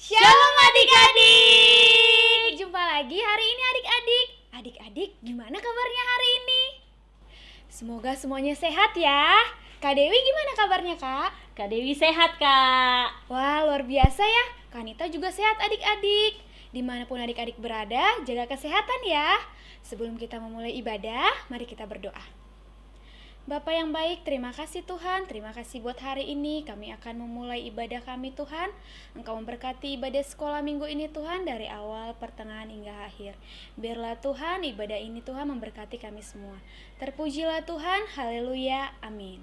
Shalom adik-adik. Jumpa lagi hari ini adik-adik. Adik-adik, gimana kabarnya hari ini? Semoga semuanya sehat ya. Kak Dewi gimana kabarnya, Kak? Kak Dewi sehat, Kak. Wah, luar biasa ya. Kak Nita juga sehat adik-adik. Dimanapun adik-adik berada, jaga kesehatan ya. Sebelum kita memulai ibadah, mari kita berdoa. Bapa yang baik, terima kasih Tuhan. Terima kasih buat hari ini. Kami akan memulai ibadah kami Tuhan. Engkau memberkati ibadah sekolah minggu ini Tuhan, dari awal, pertengahan hingga akhir. Biarlah Tuhan ibadah ini Tuhan memberkati kami semua. Terpujilah Tuhan, haleluya, amin.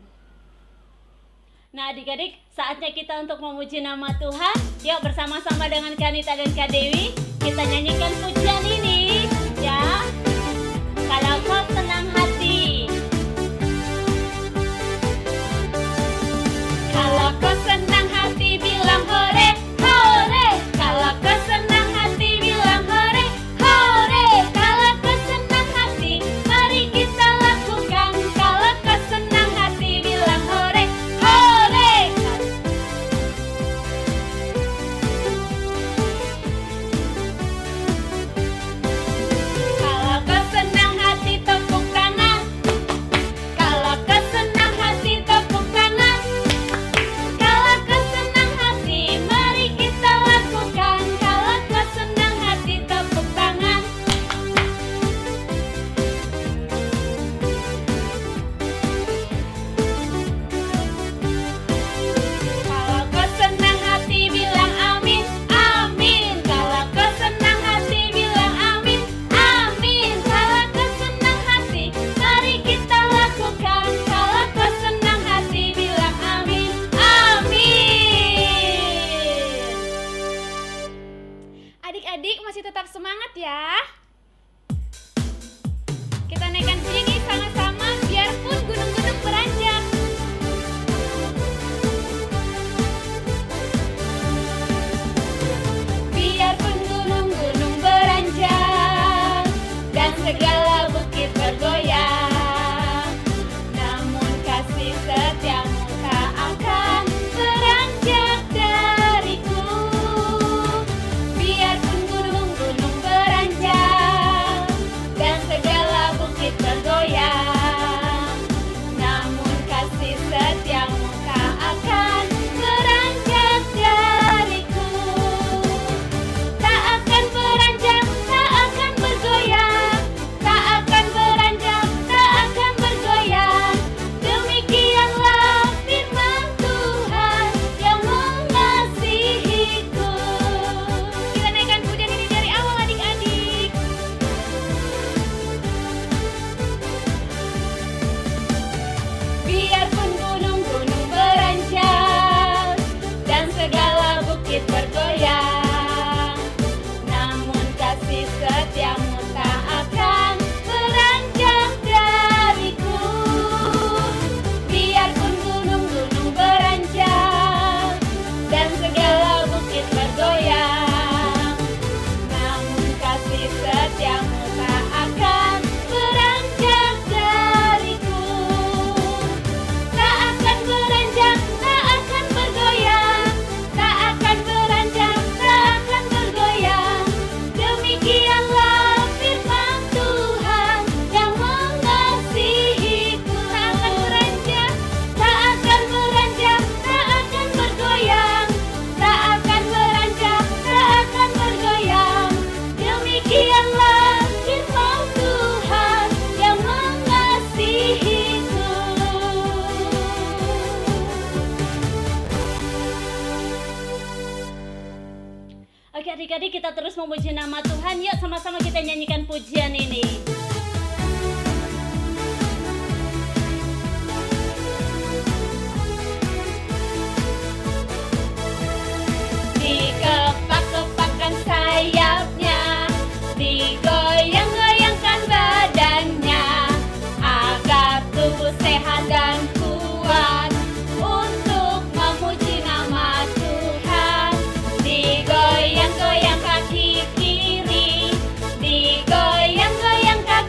Nah adik-adik, saatnya kita untuk memuji nama Tuhan. Yuk bersama-sama dengan Kak Nita dan Kak Dewi, kita nyanyikan pujian ini ya. Kalau kau senang hati, kalau kau senang hati bilang hore, hore. Kalau kau senang hati bilang hore, hore. Kalau kau senang hati, mari kita lakukan. Kalau kau senang hati bilang hore, hore. Kalau kau senang hati tepuk tangan. Kalau kau senang hati tepuk tangan. Kalau kau senang hati, mari kita lakukan. Kalau kau senang hati, tepuk tangan. Kalau kau senang hati, bilang amin, amin. Kalau kau senang hati, bilang amin, amin. Kalau kau senang hati, mari kita lakukan. Kalau kau senang hati, bilang amin, amin. Adik-adik masih tetap semangat ya. Kita naikkan pujian ini sama-sama, biarpun gunung-gunung beranjak. Biarpun gunung-gunung beranjak dan segala bukit bergoyang, namun kasih setiamu tak akan beranjak dariku. Biarpun gunung-gunung beranjak dan segala bukit bergoyang, namun kasih setiamu tak akan beranjak dariku. Tak akan beranjak, tak akan bergoyang. Tak akan beranjak, tak akan bergoyang. Demikianlah firman Tuhan yang mengasihiku. Kita naikkan pujian ini dari awal adik-adik. Biarpun gunung-gunung beranjak dan segala bukit bergoyang, namun kasih setiamu tak akan beranjak dariku. Biarpun gunung-gunung beranjak dan segala bukit bergoyang, namun kasih setiamu tak akan beranjak dariku. Tak akan beranjak, tak akan bergoyang. Tak akan beranjak, tak akan bergoyang. Demikianlah firman Tuhan yang mengasihiku. Tak akan beranjak, tak akan beranjak, tak akan bergoyang. Tak akan beranjak, tak akan bergoyang. Demikianlah firman Tuhan yang mengasihiku. Oke adik-adik, kita terus memuji nama Tuhan. Yuk sama-sama kita nyanyikan pujian ini. Dikepak-kepakkan sayapnya, digoyang-goyangkan badannya, agar tubuh sehat dan kuat untuk memuji nama Tuhan. Digoyang-goyang kaki kiri, digoyang-goyang kaki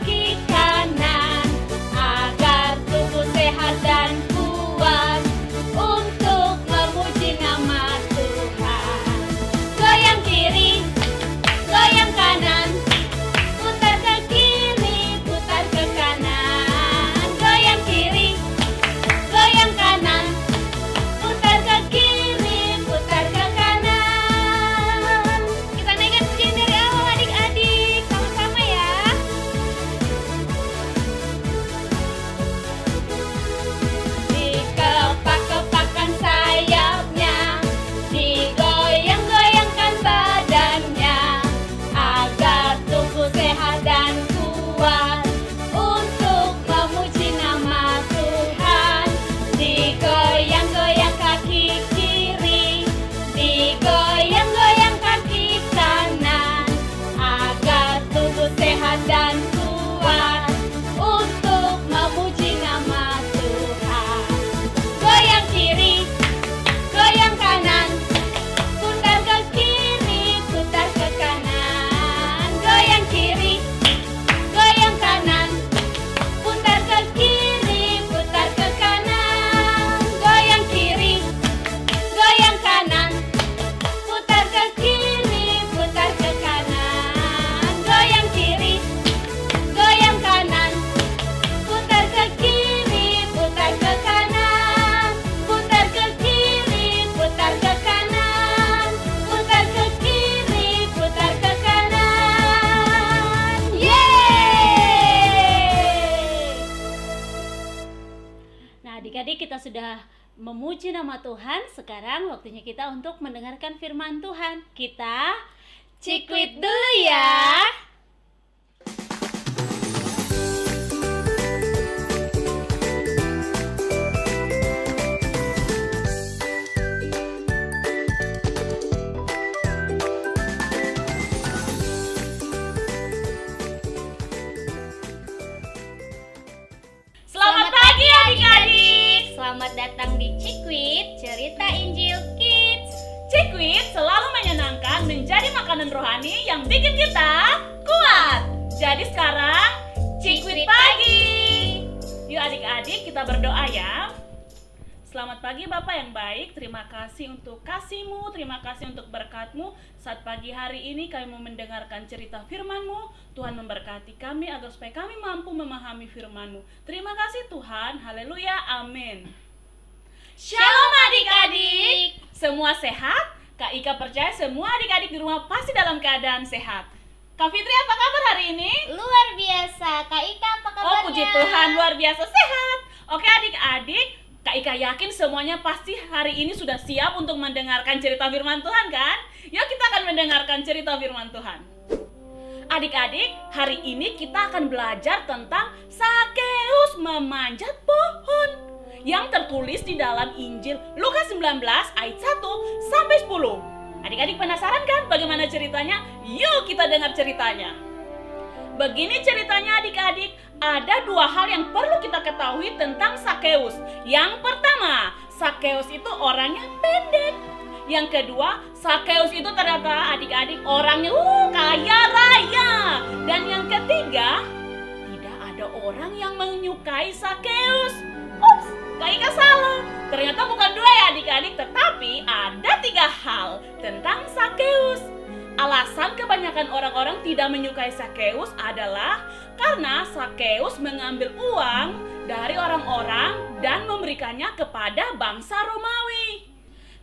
sudah memuji nama Tuhan, sekarang waktunya kita untuk mendengarkan firman Tuhan. Kita Cikwit dulu ya. Selamat pagi adik-adik. Selamat datang di Cikwit, cerita Injil Kids. Cikwit selalu menyenangkan menjadi makanan rohani yang bikin kita kuat. Jadi sekarang Cikwit pagi. Yuk adik-adik kita berdoa ya. Selamat pagi Bapak yang baik, terima kasih untuk kasih-Mu, terima kasih untuk berkat-Mu. Saat pagi hari ini kami mau mendengarkan cerita firman-Mu. Tuhan memberkati kami agar supaya kami mampu memahami firman-Mu. Terima kasih Tuhan, haleluya, amin. Shalom adik-adik, semua sehat? Kak Ika percaya semua adik-adik di rumah pasti dalam keadaan sehat. Kak Fitri apa kabar hari ini? Luar biasa. Kak Ika apa kabarnya? Oh puji Tuhan, luar biasa sehat. Oke adik-adik, Kak Ika yakin semuanya pasti hari ini sudah siap untuk mendengarkan cerita firman Tuhan kan? Yuk kita akan mendengarkan cerita firman Tuhan. Adik-adik, hari ini kita akan belajar tentang Sakeus memanjat pohon yang tertulis di dalam Injil Lukas 19 ayat 1 sampai 10. Adik-adik penasaran kan bagaimana ceritanya? Yuk kita dengar ceritanya. Begini ceritanya adik-adik, ada dua hal yang perlu kita ketahui tentang Sakeus. Yang pertama, Sakeus itu orangnya pendek. Yang kedua, Sakeus itu ternyata adik-adik orangnya kaya raya. Dan yang ketiga, tidak ada orang yang menyukai Sakeus. Ups, Kak Ika salah. Ternyata bukan dua ya adik-adik, tetapi ada tiga hal tentang Sakeus. Alasan kebanyakan orang-orang tidak menyukai Sakeus adalah karena Sakeus mengambil uang dari orang-orang dan memberikannya kepada bangsa Romawi.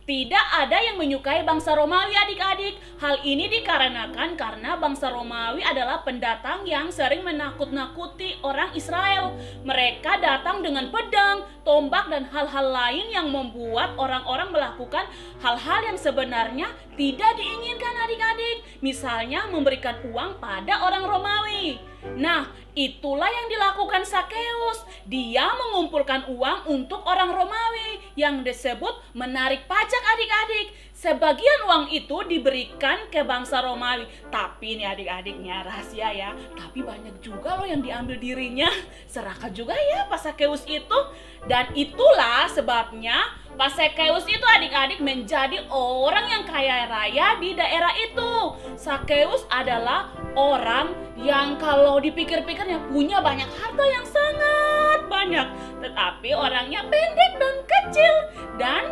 Tidak ada yang menyukai bangsa Romawi adik-adik. Hal ini dikarenakan karena bangsa Romawi adalah pendatang yang sering menakut-nakuti orang Israel. Mereka datang dengan pedang, tombak, dan hal-hal lain yang membuat orang-orang melakukan hal-hal yang sebenarnya tidak diinginkan adik-adik. Misalnya memberikan uang pada orang Romawi. Nah, itulah yang dilakukan Sakeus. Dia mengumpulkan uang untuk orang Romawi yang disebut menarik pajak adik-adik. Sebagian uang itu diberikan ke bangsa Romawi. Tapi nih adik-adiknya rahasia ya, tapi banyak juga loh yang diambil dirinya. Serakah juga ya Pak Sakeus itu. Dan itulah sebabnya Pak Sakeus itu adik-adik menjadi orang yang kaya raya di daerah itu. Sakeus adalah orang yang kalau dipikir-pikirnya punya banyak harta yang sangat banyak. Tetapi orangnya pendek dan kecil dan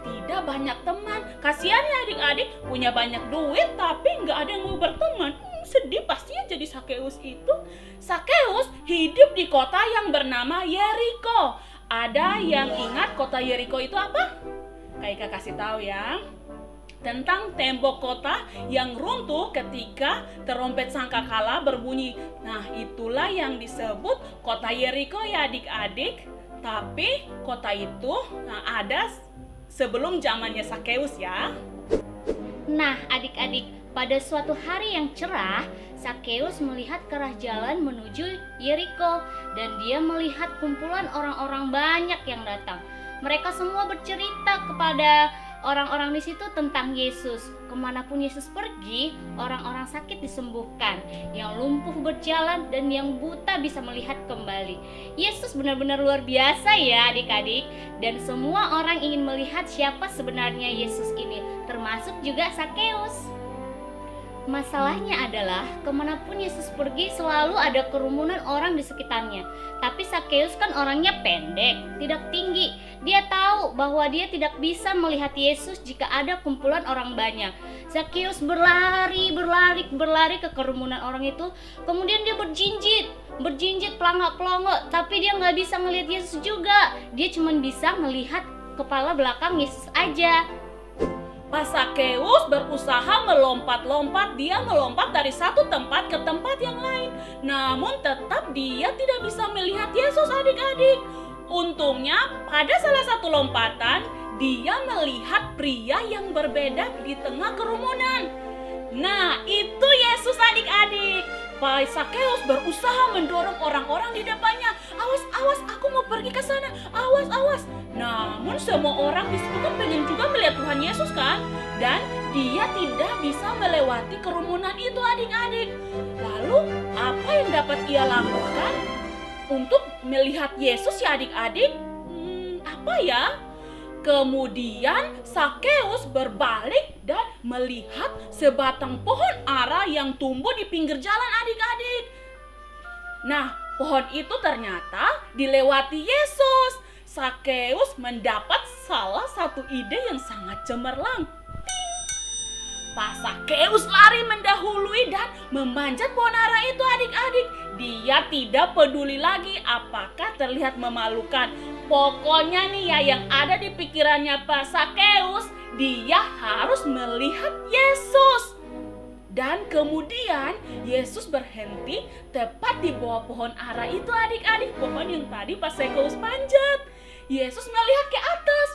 tidak banyak teman. Kasihan ya adik-adik, punya banyak duit tapi nggak ada yang mau berteman. Sedih pastinya jadi Sakeus itu. Sakeus hidup di kota yang bernama Yeriko. Ada yang ingat kota Yeriko itu apa? Kak Ika kasih tahu ya. Tentang tembok kota yang runtuh ketika terompet sangkakala berbunyi. Nah, itulah yang disebut kota Yeriko ya adik-adik. Tapi kota itu ada sebelum zamannya Sakeus ya. Nah, adik-adik, pada suatu hari yang cerah, Sakeus melihat ke arah jalan menuju Yeriko dan dia melihat kumpulan orang-orang banyak yang datang. Mereka semua bercerita kepada orang-orang di situ tentang Yesus. Kemanapun Yesus pergi, orang-orang sakit disembuhkan, yang lumpuh berjalan, dan yang buta bisa melihat kembali. Yesus benar-benar luar biasa ya adik-adik. Dan semua orang ingin melihat siapa sebenarnya Yesus ini, termasuk juga Sakeus. Masalahnya adalah kemanapun Yesus pergi selalu ada kerumunan orang di sekitarnya. Tapi Sakeus kan orangnya pendek, tidak tinggi. Dia tahu bahwa dia tidak bisa melihat Yesus jika ada kumpulan orang banyak. Sakeus berlari ke kerumunan orang itu. Kemudian dia berjinjit pelangak-pelongo. Tapi dia nggak bisa melihat Yesus juga. Dia cuma bisa melihat kepala belakang Yesus aja. Pas Sakeus berusaha melompat-lompat, dia melompat dari satu tempat ke tempat yang lain. Namun tetap dia tidak bisa melihat Yesus adik-adik. Untungnya pada salah satu lompatan dia melihat pria yang berbeda di tengah kerumunan. Nah, itu Yesus adik-adik. Pak Sakeus berusaha mendorong orang-orang di depannya. Awas, awas, aku mau pergi ke sana. Awas, awas. Namun semua orang di situ kan pengen juga melihat Tuhan Yesus kan? Dan dia tidak bisa melewati kerumunan itu adik-adik. Lalu apa yang dapat ia lakukan untuk melihat Yesus ya adik-adik? Apa ya? Kemudian Sakeus berbalik dan melihat sebatang pohon ara yang tumbuh di pinggir jalan adik-adik. Nah, pohon itu ternyata dilewati Yesus. Sakeus mendapat salah satu ide yang sangat cemerlang. Pak Sakeus lari mendahului dan memanjat pohon ara itu adik-adik. Dia tidak peduli lagi apakah terlihat memalukan. Pokoknya nih ya, yang ada di pikirannya Pak Sakeus, dia harus melihat Yesus. Dan kemudian Yesus berhenti tepat di bawah pohon ara itu adik-adik. Pohon yang tadi Pak Sakeus panjat. Yesus melihat ke atas.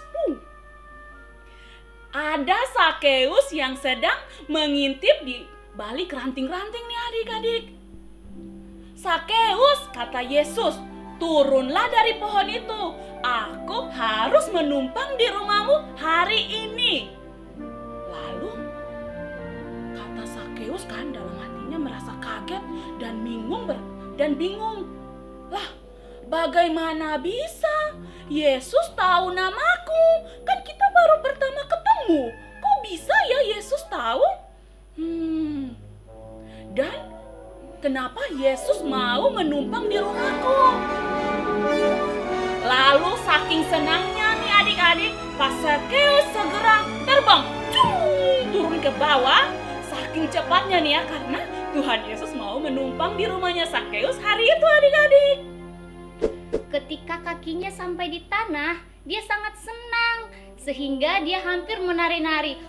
Ada Sakeus yang sedang mengintip di balik ranting-ranting nih adik-adik. Sakeus, kata Yesus, turunlah dari pohon itu. Aku harus menumpang di rumahmu hari ini. Lalu kata Sakeus kan dalam hatinya merasa kaget dan bingung. Lah, bagaimana bisa? Yesus tahu namaku. Kan kita baru pertama ketemu. Kok bisa ya Yesus tahu? Dan kenapa Yesus mau menumpang di rumahku? Lalu saking senangnya nih adik-adik, Pak Sakeus segera terbang turun ke bawah. Saking cepatnya nih ya, karena Tuhan Yesus mau menumpang di rumahnya Sakeus hari itu adik-adik. Ketika kakinya sampai di tanah, dia sangat senang sehingga dia hampir menari-nari.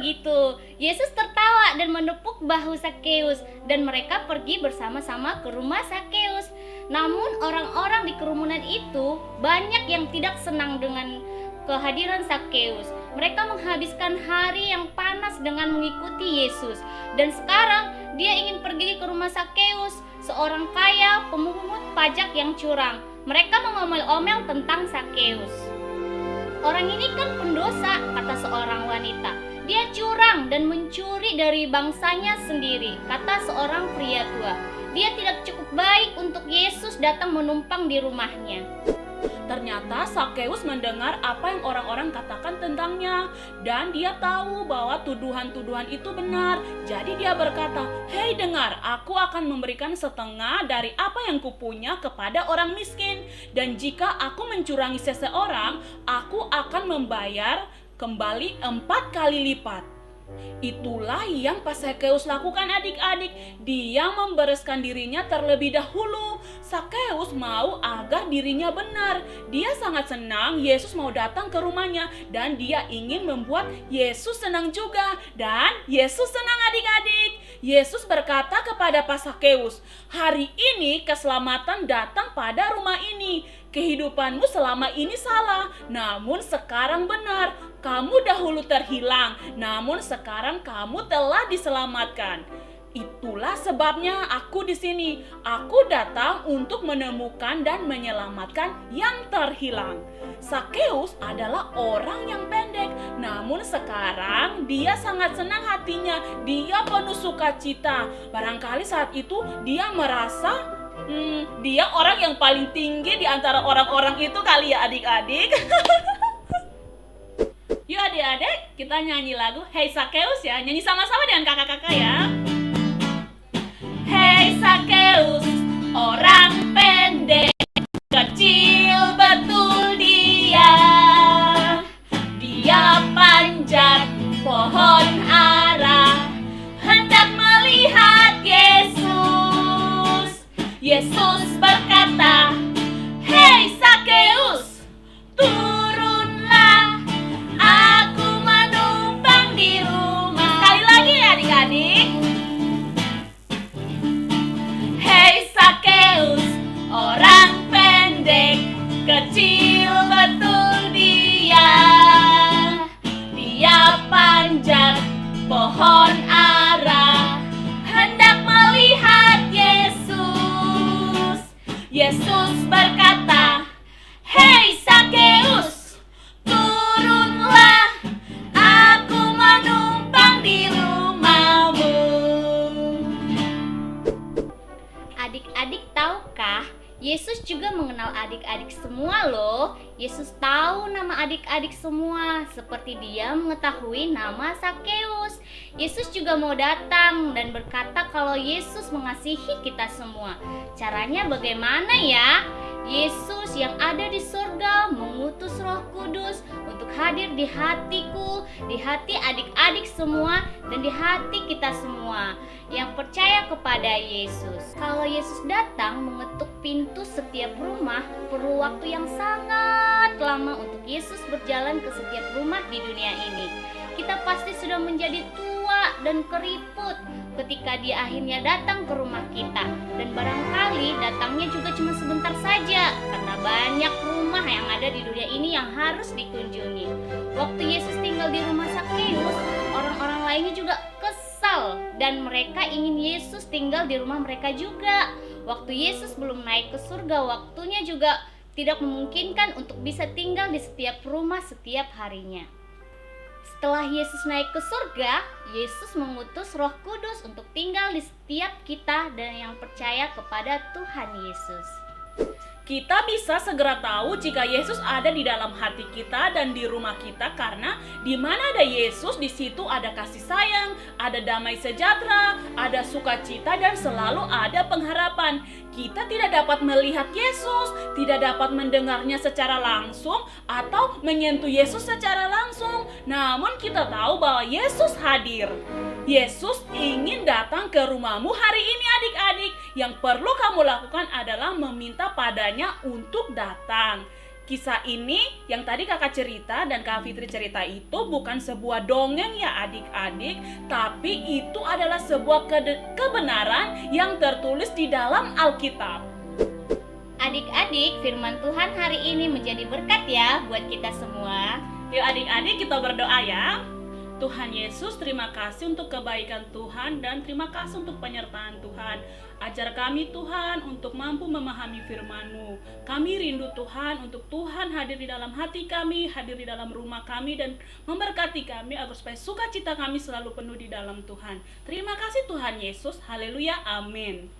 Gitu. Yesus tertawa dan menepuk bahu Sakeus dan mereka pergi bersama-sama ke rumah Sakeus. Namun orang-orang di kerumunan itu banyak yang tidak senang dengan kehadiran Sakeus. Mereka menghabiskan hari yang panas dengan mengikuti Yesus. Dan sekarang dia ingin pergi ke rumah Sakeus, seorang kaya pemungut pajak yang curang. Mereka mengomel-omel tentang Sakeus. Orang ini kan pendosa, kata seorang wanita. Dia curang dan mencuri dari bangsanya sendiri, kata seorang pria tua. Dia tidak cukup baik untuk Yesus datang menumpang di rumahnya. Ternyata Sakeus mendengar apa yang orang-orang katakan tentangnya. Dan dia tahu bahwa tuduhan-tuduhan itu benar. Jadi dia berkata, "Hei dengar, aku akan memberikan setengah dari apa yang kupunya kepada orang miskin. Dan jika aku mencurangi seseorang, aku akan membayar kembali 4 kali lipat." Itulah yang Pak Sakeus lakukan adik-adik. Dia membereskan dirinya terlebih dahulu. Sakeus mau agar dirinya benar. Dia sangat senang Yesus mau datang ke rumahnya. Dan dia ingin membuat Yesus senang juga. Dan Yesus senang adik-adik. Yesus berkata kepada Pak Sakeus, "Hari ini keselamatan datang pada rumah ini. Kehidupanmu selama ini salah, namun sekarang benar. Kamu dahulu terhilang, namun sekarang kamu telah diselamatkan. Itulah sebabnya aku di sini. Aku datang untuk menemukan dan menyelamatkan yang terhilang." Sakeus adalah orang yang pendek, namun sekarang dia sangat senang hatinya. Dia penuh sukacita. Barangkali saat itu dia merasa dia orang yang paling tinggi di antara orang-orang itu kali ya adik-adik. Yuk adik-adik, kita nyanyi lagu Hey Sakeus ya. Nyanyi sama-sama dengan kakak-kakak ya. Hey Sakeus, orang pendek, kecil betul dia. Dia panjat pohon ara, hendak melihat Yesus. Yesus berkata, "Hei Sakeus, turunlah, aku menumpang di rumah." Sekali lagi ya adik-adik. Hei Sakeus, orang Yesus juga mengenal adik-adik semua loh. Yesus tahu nama adik-adik semua, seperti dia mengetahui nama Sakeus. Yesus juga mau datang dan berkata kalau Yesus mengasihi kita semua. Caranya bagaimana ya? Yesus yang ada di surga mengutus Roh Kudus untuk hadir di hatiku, di hati adik-adik semua, dan di hati kita semua yang percaya kepada Yesus. Kalau Yesus datang mengetuk pintu setiap rumah, perlu waktu yang sangat lama untuk Yesus berjalan ke setiap rumah di dunia ini. Kita pasti sudah menjadi tua dan keriput ketika dia akhirnya datang ke rumah kita, dan barangkali datangnya juga cuma sebentar saja karena banyak rumah yang ada di dunia ini yang harus dikunjungi. Waktu Yesus tinggal di rumah Sakeus, orang-orang lainnya juga kesal dan mereka ingin Yesus tinggal di rumah mereka juga. Waktu Yesus belum naik ke surga, waktunya juga tidak memungkinkan untuk bisa tinggal di setiap rumah setiap harinya. Setelah Yesus naik ke surga, Yesus mengutus Roh Kudus untuk tinggal di setiap kita dan yang percaya kepada Tuhan Yesus. Kita bisa segera tahu jika Yesus ada di dalam hati kita dan di rumah kita, karena di mana ada Yesus, di situ ada kasih sayang, ada damai sejahtera, ada sukacita, dan selalu ada pengharapan. Kita tidak dapat melihat Yesus, tidak dapat mendengarnya secara langsung atau menyentuh Yesus secara langsung. Namun kita tahu bahwa Yesus hadir. Yesus ingin datang ke rumahmu hari ini adik-adik. Yang perlu kamu lakukan adalah meminta padanya untuk datang. Kisah ini yang tadi kakak cerita dan Kak Fitri cerita itu bukan sebuah dongeng ya adik-adik, tapi itu adalah sebuah kebenaran yang tertulis di dalam Alkitab. Adik-adik, firman Tuhan hari ini menjadi berkat ya buat kita semua. Yuk adik-adik kita berdoa ya. Tuhan Yesus, terima kasih untuk kebaikan Tuhan dan terima kasih untuk penyertaan Tuhan. Ajar kami Tuhan untuk mampu memahami firman-Mu. Kami rindu Tuhan untuk Tuhan hadir di dalam hati kami, hadir di dalam rumah kami, dan memberkati kami agar supaya sukacita kami selalu penuh di dalam Tuhan. Terima kasih Tuhan Yesus. Haleluya. Amin.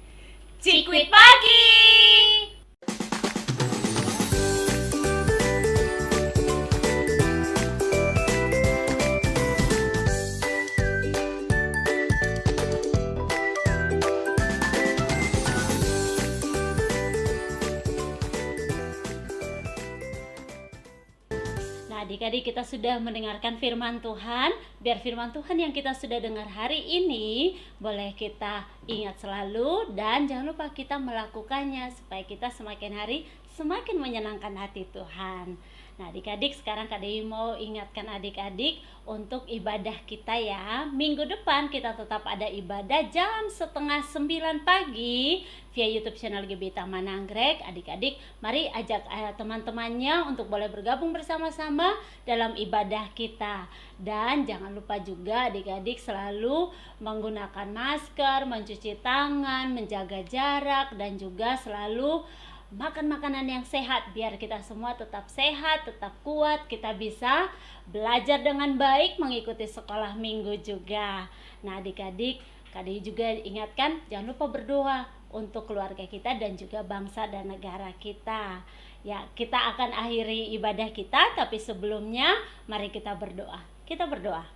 Cikwit pagi. Adik-adik, kita sudah mendengarkan firman Tuhan. Biar firman Tuhan yang kita sudah dengar hari ini boleh kita ingat selalu, dan jangan lupa kita melakukannya supaya kita semakin hari semakin menyenangkan hati Tuhan. Nah adik-adik, sekarang Kak Dewi mau ingatkan adik-adik untuk ibadah kita ya. Minggu depan kita tetap ada ibadah jam 8:30 pagi via YouTube channel GB Taman Anggrek. Adik-adik, mari ajak teman-temannya untuk boleh bergabung bersama-sama dalam ibadah kita. Dan jangan lupa juga adik-adik selalu menggunakan masker, mencuci tangan, menjaga jarak, dan juga selalu makan makanan yang sehat biar kita semua tetap sehat, tetap kuat, kita bisa belajar dengan baik, mengikuti sekolah minggu juga. Nah adik-adik, Kak Dewi juga ingatkan jangan lupa berdoa untuk keluarga kita dan juga bangsa dan negara kita. Ya, kita akan akhiri ibadah kita, tapi sebelumnya mari kita berdoa. Kita berdoa.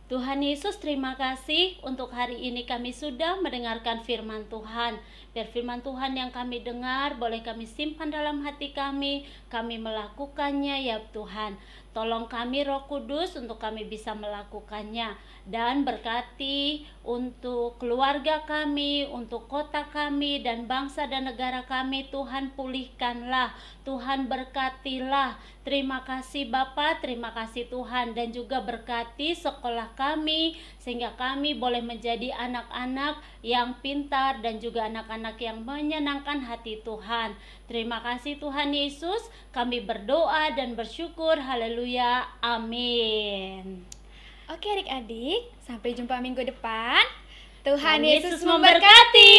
Tuhan Yesus, terima kasih untuk hari ini kami sudah mendengarkan firman Tuhan. Biar firman Tuhan yang kami dengar boleh kami simpan dalam hati kami melakukannya ya Tuhan. Tolong kami Roh Kudus untuk kami bisa melakukannya. Dan berkati untuk keluarga kami, untuk kota kami, dan bangsa dan negara kami. Tuhan pulihkanlah, Tuhan berkatilah. Terima kasih Bapa, terima kasih Tuhan. Dan juga berkati sekolah kami, sehingga kami boleh menjadi anak-anak yang pintar dan juga anak-anak yang menyenangkan hati Tuhan. Terima kasih Tuhan Yesus, kami berdoa dan bersyukur. Haleluya, amin. Oke adik-adik, sampai jumpa minggu depan. Tuhan Tuhan Yesus Yesus memberkati.